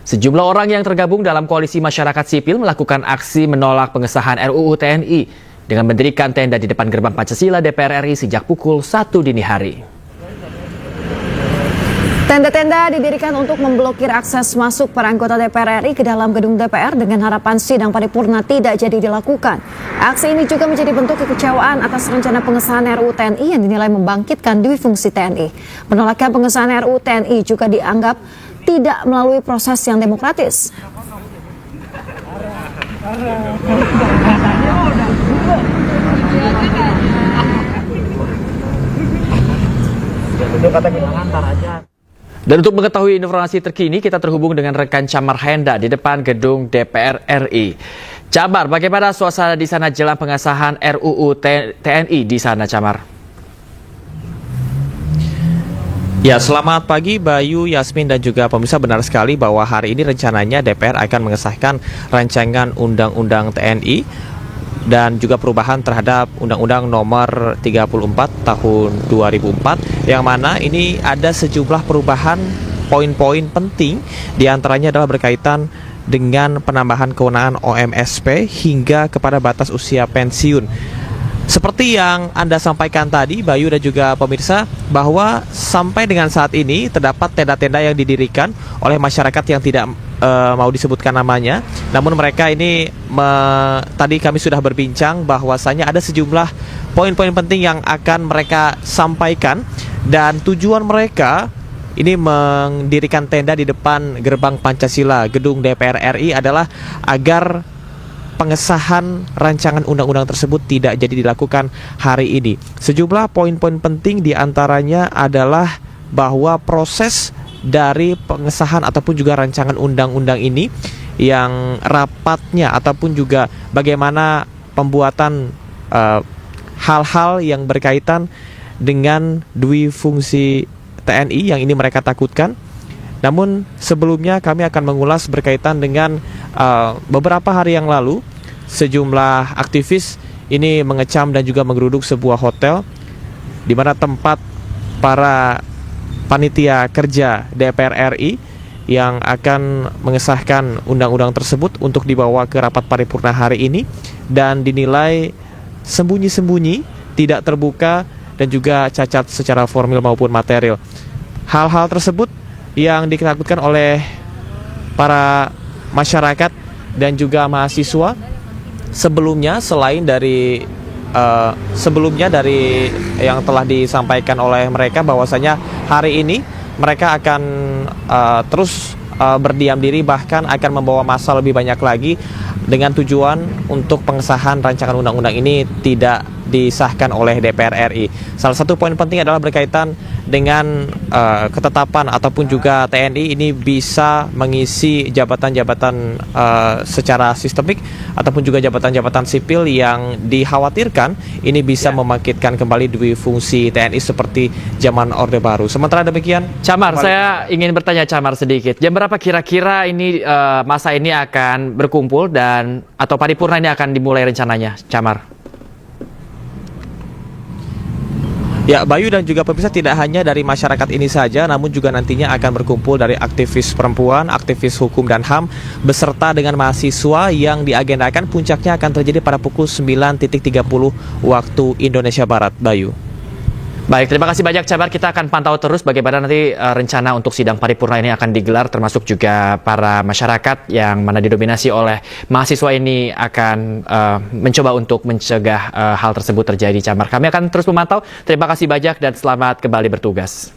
Sejumlah orang yang tergabung dalam koalisi masyarakat sipil melakukan aksi menolak pengesahan RUU TNI dengan mendirikan tenda di depan gerbang Pancasila DPR RI sejak pukul 1 dini hari. Tenda-tenda didirikan untuk memblokir akses masuk para anggota DPR RI ke dalam gedung DPR dengan harapan sidang paripurna tidak jadi dilakukan. Aksi ini juga menjadi bentuk kekecewaan atas rencana pengesahan RUU TNI yang dinilai membangkitkan dui fungsi TNI. Penolakan pengesahan RUU TNI juga dianggap tidak melalui proses yang demokratis. Dan untuk mengetahui informasi terkini, kita terhubung dengan rekan Camar Henda di depan gedung DPR RI. Camar, bagaimana suasana di sana jelang pengesahan RUU TNI di sana, Camar? Ya, selamat pagi Bayu, Yasmin dan juga pemirsa. Benar sekali bahwa hari ini rencananya DPR akan mengesahkan rancangan Undang-Undang TNI dan juga perubahan terhadap Undang-Undang Nomor 34 Tahun 2004, yang mana ini ada sejumlah perubahan poin-poin penting, diantaranya adalah berkaitan dengan penambahan kewenangan OMSP hingga kepada batas usia pensiun. Seperti yang Anda sampaikan tadi, Bayu dan juga pemirsa, bahwa sampai dengan saat ini terdapat tenda-tenda yang didirikan oleh masyarakat yang tidak mau disebutkan namanya. Namun mereka ini, tadi kami sudah berbincang bahwasanya ada sejumlah poin-poin penting yang akan mereka sampaikan. Dan tujuan mereka ini mendirikan tenda di depan gerbang Pancasila, gedung DPR RI, adalah agar pengesahan rancangan undang-undang tersebut tidak jadi dilakukan hari ini. Sejumlah poin-poin penting diantaranya adalah bahwa proses dari pengesahan ataupun juga rancangan undang-undang ini, yang rapatnya ataupun juga bagaimana pembuatan hal-hal yang berkaitan dengan dui fungsi TNI yang ini mereka takutkan. Namun sebelumnya kami akan mengulas berkaitan dengan beberapa hari yang lalu sejumlah aktivis ini mengecam dan juga menggeruduk sebuah hotel di mana tempat para panitia kerja DPR RI yang akan mengesahkan undang-undang tersebut untuk dibawa ke rapat paripurna hari ini, dan dinilai sembunyi-sembunyi, tidak terbuka dan juga cacat secara formil maupun material. Hal-hal tersebut yang ditakutkan oleh para masyarakat dan juga mahasiswa. Sebelumnya dari yang telah disampaikan oleh mereka bahwasanya hari ini mereka akan terus berdiam diri, bahkan akan membawa massa lebih banyak lagi dengan tujuan untuk pengesahan rancangan undang-undang ini tidak disahkan oleh DPR RI. Salah satu poin penting adalah berkaitan dengan ketetapan ataupun juga TNI ini bisa mengisi jabatan-jabatan secara sistemik ataupun juga jabatan-jabatan sipil yang dikhawatirkan ini bisa membangkitkan kembali dui fungsi TNI seperti zaman Orde Baru. Sementara demikian, Camar, saya ingin bertanya Camar sedikit. Jam berapa kira-kira ini masa ini akan berkumpul dan atau paripurna ini akan dimulai rencananya, Camar? Ya, Bayu dan juga pemirsa, tidak hanya dari masyarakat ini saja, namun juga nantinya akan berkumpul dari aktivis perempuan, aktivis hukum dan HAM, beserta dengan mahasiswa yang diagendakan puncaknya akan terjadi pada pukul 9.30 waktu Indonesia Barat, Bayu. Baik, terima kasih banyak Camar. Kita akan pantau terus bagaimana nanti rencana untuk sidang paripurna ini akan digelar, termasuk juga para masyarakat yang mana didominasi oleh mahasiswa ini akan mencoba untuk mencegah hal tersebut terjadi, Camar. Kami akan terus memantau. Terima kasih banyak dan selamat kembali bertugas.